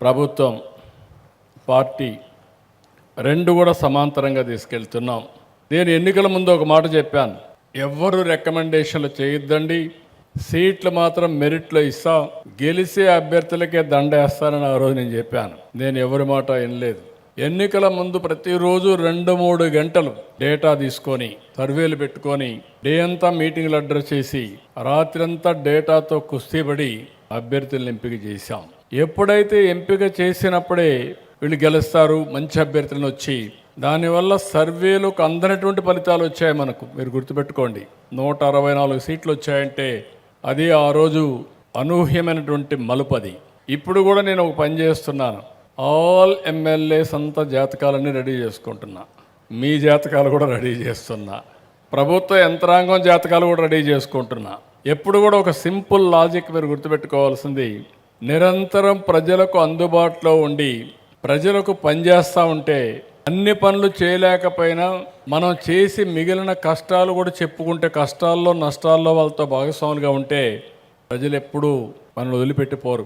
ప్రభుత్వం పార్టీ రెండు కూడా సమాంతరంగా తీసుకెళ్తున్నాం. నేను ఎన్నికల ముందు ఒక మాట చెప్పాను, ఎవ్వరు రికమెండేషన్లు చేయొద్దండి, సీట్లు మాత్రం మెరిట్లో ఇస్తాం, గెలిచే అభ్యర్థులకే దండేస్తానని ఆ రోజు నేను చెప్పాను. నేను ఎవరి మాట వినలేదు. ఎన్నికల ముందు ప్రతిరోజు 2-3 గంటలు డేటా తీసుకొని సర్వేలు పెట్టుకొని డే అంతా మీటింగ్లు అడ్రస్ చేసి రాత్రంతా డేటాతో కుస్తీపడి అభ్యర్థులను ఎంపిక చేశాం. ఎప్పుడైతే ఎంపిక చేసినప్పుడే వీళ్ళు గెలుస్తారు, మంచి అభ్యర్థులను వచ్చి దానివల్ల సర్వేలకు అందనటువంటి ఫలితాలు వచ్చాయి. మనకు మీరు గుర్తుపెట్టుకోండి, 164 సీట్లు వచ్చాయంటే అది ఆ రోజు అనూహ్యమైనటువంటి మలుపది. ఇప్పుడు కూడా నేను ఒక పని చేస్తున్నాను, ఆల్ ఎమ్మెల్యేస్ అంతా జాతకాలన్నీ రెడీ చేసుకుంటున్నా, మీ జాతకాలు కూడా రెడీ చేస్తున్నా, ప్రభుత్వ యంత్రాంగం జాతకాలు కూడా రెడీ చేసుకుంటున్నా. ఎప్పుడు కూడా ఒక సింపుల్ లాజిక్ మీరు గుర్తుపెట్టుకోవాల్సింది, నిరంతరం ప్రజలకు అందుబాటులో ఉండి ప్రజలకు పనిచేస్తూ ఉంటే అన్ని పనులు చేయలేకపోయినా మనం చేసి మిగిలిన కష్టాలు కూడా చెప్పుకుంటే కష్టాల్లో నష్టాల్లో వాళ్ళతో భాగస్వాములుగా ఉంటే ప్రజలు ఎప్పుడూ మనల్ని వదిలిపెట్టిపోరు.